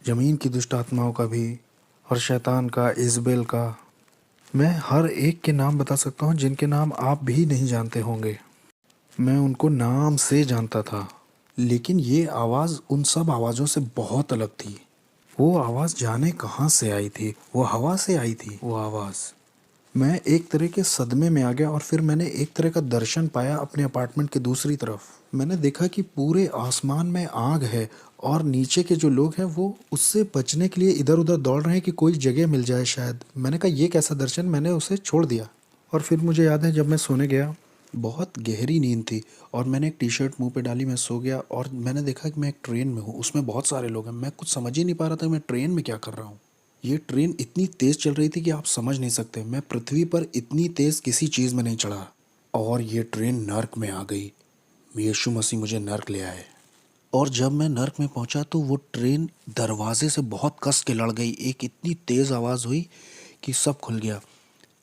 Speaker 2: ज़मीन की दुष्ट आत्माओं का भी और शैतान का, इज़बेल का। मैं हर एक के नाम बता सकता हूँ जिनके नाम आप भी नहीं जानते होंगे। मैं उनको नाम से जानता था। लेकिन ये आवाज़ उन सब आवाज़ों से बहुत अलग थी। वो आवाज़ जाने कहाँ से आई थी। वो हवा से आई थी वो आवाज़। मैं एक तरह के सदमे में आ गया और फिर मैंने एक तरह का दर्शन पाया अपने अपार्टमेंट के दूसरी तरफ। मैंने देखा कि पूरे आसमान में आग है और नीचे के जो लोग हैं वो उससे बचने के लिए इधर उधर दौड़ रहे हैं कि कोई जगह मिल जाए शायद। मैंने कहा ये कैसा दर्शन, मैंने उसे छोड़ दिया। और फिर मुझे याद है जब मैं सोने गया, बहुत गहरी नींद थी और मैंने एक टी शर्ट मुंह पे डाली, मैं सो गया और मैंने देखा कि मैं एक ट्रेन में हूँ, उसमें बहुत सारे लोग हैं। मैं कुछ समझ ही नहीं पा रहा था मैं ट्रेन में क्या कर रहा हूँ। ये ट्रेन इतनी तेज़ चल रही थी कि आप समझ नहीं सकते। मैं पृथ्वी पर इतनी तेज़ किसी चीज़ में नहीं चढ़ा। और ये ट्रेन नर्क में आ गई। यीशु मसीह मुझे नर्क ले आए। और जब मैं नर्क में पहुंचा तो वो ट्रेन दरवाजे से बहुत कस के लड़ गई। एक इतनी तेज़ आवाज़ हुई कि सब खुल गया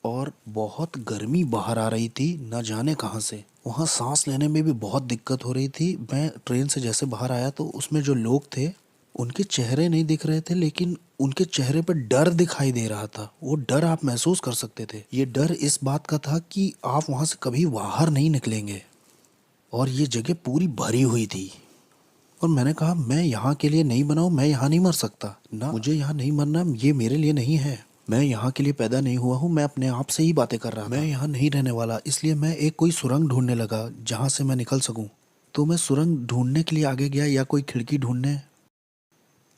Speaker 2: और बहुत गर्मी बाहर आ रही थी, न जाने कहाँ से। वहाँ सांस लेने में भी बहुत दिक्कत हो रही थी। मैं ट्रेन से जैसे बाहर आया तो उसमें जो लोग थे उनके चेहरे नहीं दिख रहे थे, लेकिन उनके चेहरे पर डर दिखाई दे रहा था। वो डर आप महसूस कर सकते थे। ये डर इस बात का था कि आप वहाँ से कभी बाहर नहीं निकलेंगे। और ये जगह पूरी भरी हुई थी। और मैंने कहा मैं यहाँ के लिए नहीं बना हूँ, मैं यहाँ नहीं मर सकता ना, मुझे यहाँ नहीं मरना, ये मेरे लिए नहीं है। मैं यहाँ के लिए पैदा नहीं हुआ हूँ। मैं अपने आप से ही बातें कर रहा था। मैं यहाँ नहीं रहने वाला। इसलिए मैं एक कोई सुरंग ढूंढने लगा जहाँ से मैं निकल सकूँ। तो मैं सुरंग ढूंढने के लिए आगे गया, या कोई खिड़की ढूंढने,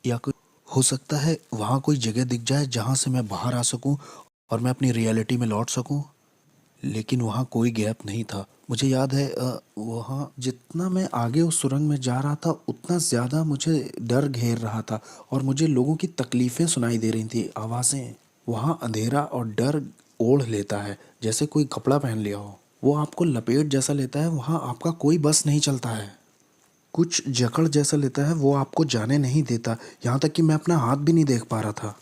Speaker 2: या कोई, हो सकता है वहाँ कोई जगह दिख जाए जहाँ से मैं बाहर आ सकूँ और मैं अपनी रियलिटी में लौट सकूँ। लेकिन वहाँ कोई गैप नहीं था। मुझे याद है वहाँ जितना मैं आगे उस सुरंग में जा रहा था उतना ज़्यादा मुझे डर घेर रहा था और मुझे लोगों की तकलीफ़ें सुनाई दे रही थी, आवाज़ें। वहाँ अंधेरा और डर ओढ़ लेता है जैसे कोई कपड़ा पहन लिया हो। वो आपको लपेट जैसा लेता है। वहाँ आपका कोई बस नहीं चलता है। कुछ जकड़ जैसा लेता है, वो आपको जाने नहीं देता। यहाँ तक कि मैं अपना हाथ भी नहीं देख पा रहा था।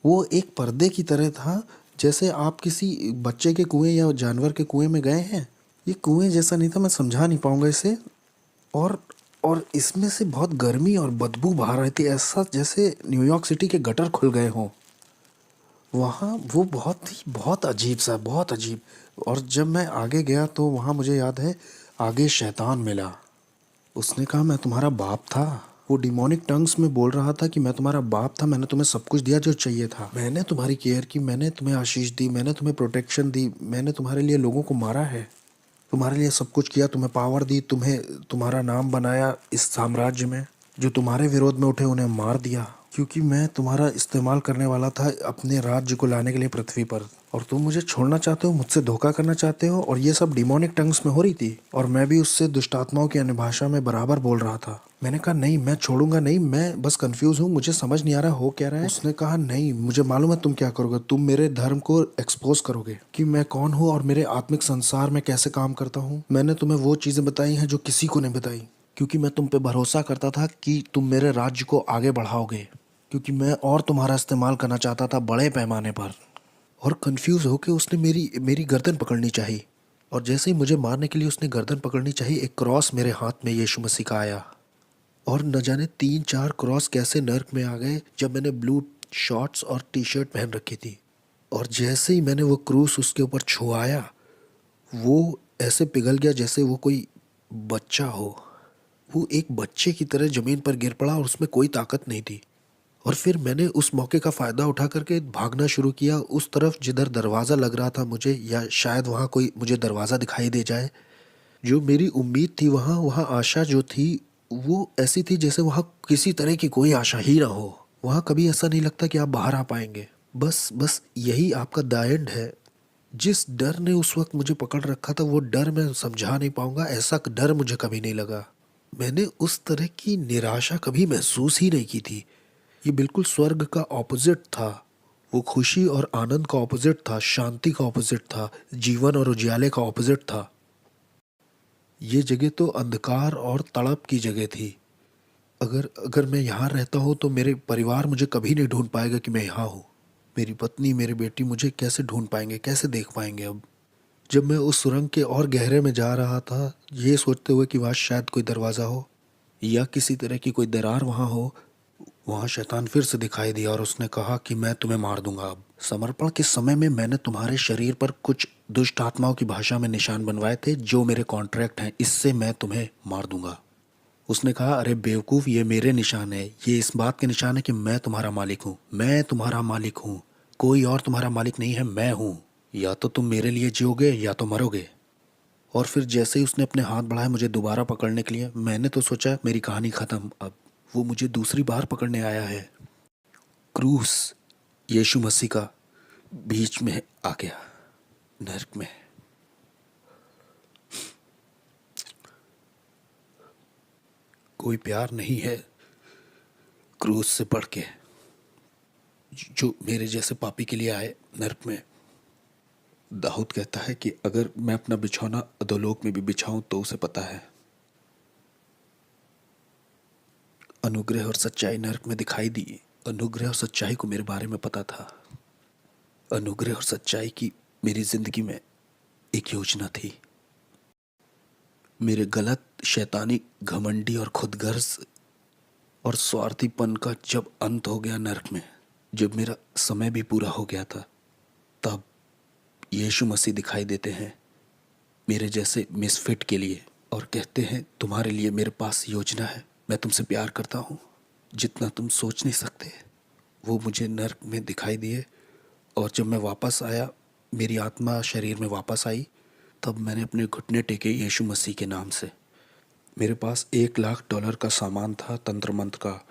Speaker 2: वो एक पर्दे की तरह था, जैसे आप किसी बच्चे के कुएं या जानवर के कुएं में गए हैं। ये कुएं जैसा नहीं था, मैं समझा नहीं पाऊंगा इसे। और और इसमें से बहुत गर्मी और बदबू बाहर रही थी, ऐसा जैसे न्यूयॉर्क सिटी के गटर खुल गए हों। वहाँ वो बहुत अजीब सा, बहुत अजीब। और जब मैं आगे गया तो वहाँ मुझे याद है आगे शैतान मिला। उसने कहा मैं तुम्हारा बाप था। वो डिमोनिक टंग्स में बोल रहा था कि मैं तुम्हारा बाप था, मैंने तुम्हें सब कुछ दिया जो चाहिए था, मैंने तुम्हारी केयर की, मैंने तुम्हें आशीष दी, मैंने तुम्हें प्रोटेक्शन दी, मैंने तुम्हारे लिए लोगों को मारा है, तुम्हारे लिए सब कुछ किया, तुम्हें पावर दी, तुम्हें तुम्हारा नाम बनाया इस साम्राज्य में। जो तुम्हारे विरोध में उठे उन्हें मार दिया, क्योंकि मैं तुम्हारा इस्तेमाल करने वाला था अपने राज्य को लाने के लिए पृथ्वी पर। और तुम मुझे छोड़ना चाहते हो, मुझसे धोखा करना चाहते हो। और ये सब डिमोनिक टंग्स में हो रही थी और मैं भी उससे दुष्टात्माओं की अन्य भाषा में बराबर बोल रहा था। मैंने कहा नहीं, मैं छोड़ूंगा नहीं, मैं बस कंफ्यूज हूँ, मुझे समझ नहीं आ रहा हो क्या रहा है। उसने कहा नहीं, मुझे मालूम है तुम क्या करोगे, तुम मेरे धर्म को एक्सपोज करोगे कि मैं कौन हूँ और मेरे आत्मिक संसार में कैसे काम करता हूँ। मैंने तुम्हें वो चीज़ें बताई हैं जो किसी को नहीं बताई।
Speaker 1: क्योंकि मैं तुम पे भरोसा करता था कि तुम मेरे राज्य को आगे बढ़ाओगे, क्योंकि मैं और तुम्हारा इस्तेमाल करना चाहता था बड़े पैमाने पर। और कंफ्यूज होके उसने मेरी मेरी गर्दन पकड़नी चाहिए, और जैसे ही मुझे मारने के लिए उसने गर्दन पकड़नी चाहिए, एक क्रॉस मेरे हाथ में यीशु मसीह का आया। और न जाने 3-4 क्रॉस कैसे नर्क में आ गए जब मैंने ब्लू शॉर्ट्स और टी शर्ट पहन रखी थी। और जैसे ही मैंने वो क्रूस उसके ऊपर छुआया, वो ऐसे पिघल गया जैसे वो कोई बच्चा हो। वो एक बच्चे की तरह ज़मीन पर गिर पड़ा और उसमें कोई ताकत नहीं थी। और फिर मैंने उस मौके का फ़ायदा उठा करके भागना शुरू किया उस तरफ जिधर दरवाज़ा लग रहा था मुझे, या शायद वहाँ कोई मुझे दरवाज़ा दिखाई दे जाए। जो मेरी उम्मीद थी, वहाँ वहाँ आशा जो थी वो ऐसी थी जैसे वहाँ किसी तरह की कोई आशा ही ना हो। वहाँ कभी ऐसा नहीं लगता कि आप बाहर आ पाएंगे। बस बस यही आपका द एंड है। जिस डर ने उस वक्त मुझे पकड़ रखा था, वो डर मैं समझा नहीं पाऊंगा, ऐसा डर मुझे कभी नहीं लगा। मैंने उस तरह की निराशा कभी महसूस ही नहीं की थी। ये बिल्कुल स्वर्ग का ऑपोजिट था। वो खुशी और आनंद का ऑपोजिट था, शांति का ऑपोजिट था, जीवन और उजियाले का ऑपोजिट था। ये जगह तो अंधकार और तड़प की जगह थी। अगर अगर मैं यहाँ रहता हूँ तो मेरे परिवार मुझे कभी नहीं ढूंढ पाएगा कि मैं यहाँ हूँ। मेरी पत्नी, मेरी बेटी मुझे कैसे ढूंढ पाएंगे, कैसे देख पाएंगे अब। जब मैं उस सुरंग के और गहरे में जा रहा था, ये सोचते हुए कि वहाँ शायद कोई दरवाज़ा हो या किसी तरह की कोई दरार वहाँ हो, वहाँ शैतान फिर से दिखाई दिया और उसने कहा कि मैं तुम्हें मार दूंगा अब। समर्पण के समय में मैंने तुम्हारे शरीर पर कुछ दुष्ट आत्माओं की भाषा में निशान बनवाए थे जो मेरे कॉन्ट्रैक्ट हैं, इससे मैं तुम्हें मार दूंगा। उसने कहा, अरे बेवकूफ़, ये मेरे निशान है, ये इस बात के निशान है कि मैं तुम्हारा मालिक हूँ, मैं तुम्हारा मालिक हूँ, कोई और तुम्हारा मालिक नहीं है, मैं हूँ। या तो तुम मेरे लिए जियोगे या तो मरोगे। और फिर जैसे ही उसने अपने हाथ बढ़ाए मुझे दोबारा पकड़ने के लिए, मैंने तो सोचा मेरी कहानी ख़त्म। अब वो मुझे दूसरी बार पकड़ने आया है। क्रूस यीशु मसीह का बीच में आ गया, नर्क में। कोई प्यार नहीं है क्रूस से बढ़ के, जो मेरे जैसे पापी के लिए आए नर्क में। दाऊद कहता है कि अगर मैं अपना बिछौना अधोलोक में भी बिछाऊं तो उसे पता है। अनुग्रह और सच्चाई नर्क में दिखाई दी। अनुग्रह और सच्चाई को मेरे बारे में पता था। अनुग्रह और सच्चाई की मेरी जिंदगी में एक योजना थी। मेरे गलत, शैतानी, घमंडी और खुदगर्ज और स्वार्थीपन का जब अंत हो गया नर्क में, जब मेरा समय भी पूरा हो गया था, तब यीशु मसीह दिखाई देते हैं मेरे जैसे मिसफिट के लिए और कहते हैं, तुम्हारे लिए मेरे पास योजना है, मैं तुमसे प्यार करता हूँ जितना तुम सोच नहीं सकते। वो मुझे नर्क में दिखाई दिए। और जब मैं वापस आया, मेरी आत्मा शरीर में वापस आई, तब मैंने अपने घुटने टेके यीशु मसीह के नाम से। मेरे पास $1,00,000 का सामान था तंत्र मंत्र का,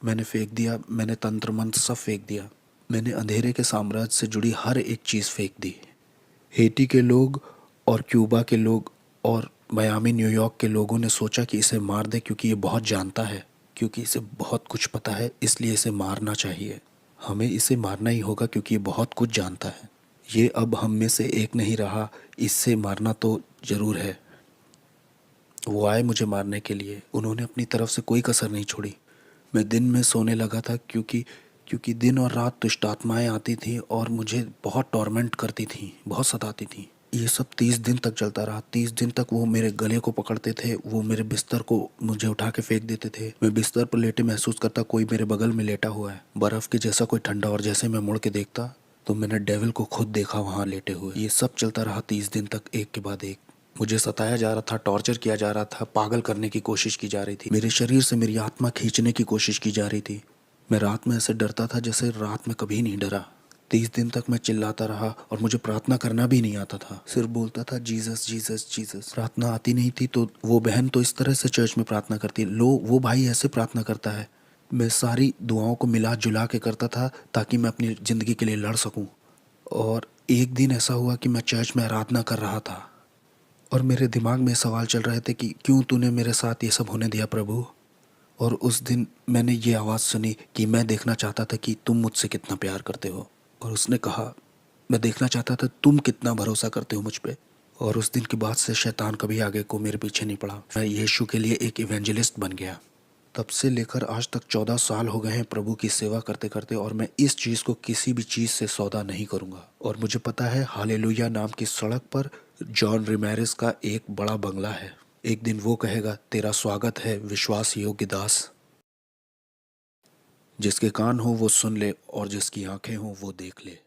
Speaker 1: मैंने फेंक दिया। मैंने तंत्र मंत्र सब फेंक दिया। मैंने अंधेरे के साम्राज्य से जुड़ी हर एक चीज़ फेंक दी। हेटी के लोग और क्यूबा के लोग और मियामी, न्यूयॉर्क के लोगों ने सोचा कि इसे मार दे क्योंकि ये बहुत जानता है, क्योंकि इसे बहुत कुछ पता है, इसलिए इसे मारना चाहिए। हमें इसे मारना ही होगा क्योंकि ये बहुत कुछ जानता है। ये अब हम में से एक नहीं रहा, इससे मारना तो ज़रूर है। वो आए मुझे मारने के लिए, उन्होंने अपनी तरफ से कोई कसर नहीं छोड़ी। मैं दिन में सोने लगा था क्योंकि दिन और रात दुष्ट आत्माएं आती थीं और मुझे बहुत टॉर्मेंट करती थीं, बहुत सताती थीं। ये सब 30 दिन तक चलता रहा। 30 दिन तक वो मेरे गले को पकड़ते थे, वो मेरे बिस्तर को मुझे उठा के फेंक देते थे। मैं बिस्तर पर लेटे महसूस करता कोई मेरे बगल में लेटा हुआ है, बर्फ़ के जैसा कोई ठंडा। और जैसे मैं मुड़ के देखता तो मैंने डेविल को खुद देखा वहाँ लेटे हुए। ये सब चलता रहा 30 दिन तक, एक के बाद एक। मुझे सताया जा रहा था, टॉर्चर किया जा रहा था, पागल करने की कोशिश की जा रही थी। मेरे शरीर से मेरी आत्मा खींचने की कोशिश की जा रही थी। मैं रात में ऐसे डरता था जैसे रात में कभी नहीं डरा। 30 दिन तक मैं चिल्लाता रहा और मुझे प्रार्थना करना भी नहीं आता था। सिर्फ बोलता था जीसस जीसस जीसस। प्रार्थना आती नहीं थी तो वो बहन तो इस तरह से चर्च में प्रार्थना करती, लो वो भाई ऐसे प्रार्थना करता है। मैं सारी दुआओं को मिला जुला के करता था ताकि मैं अपनी ज़िंदगी के लिए लड़ सकूं। और एक दिन ऐसा हुआ कि मैं चर्च में आराधना कर रहा था और मेरे दिमाग में सवाल चल रहे थे कि क्यों तूने मेरे साथ ये सब होने दिया प्रभु। और उस दिन मैंने ये आवाज़ सुनी कि मैं देखना चाहता था कि तुम मुझसे कितना प्यार करते हो। और उसने कहा, मैं देखना चाहता था तुम कितना भरोसा करते हो मुझ पे। और उस दिन के बाद से शैतान कभी आगे को मेरे पीछे नहीं पड़ा। मैं यीशु के लिए एक इवेंजलिस्ट बन गया। तब से लेकर आज तक 14 साल हो गए हैं प्रभु की सेवा करते करते, और मैं इस चीज़ को किसी भी चीज़ से सौदा नहीं करूँगा। और मुझे पता है हालेलुया नाम की सड़क पर जॉन रिमेरेस का एक बड़ा बंगला है। एक दिन वो कहेगा, तेरा स्वागत है विश्वास योग्य दास। जिसके कान हो वो सुन ले और जिसकी आंखें हो वो देख ले।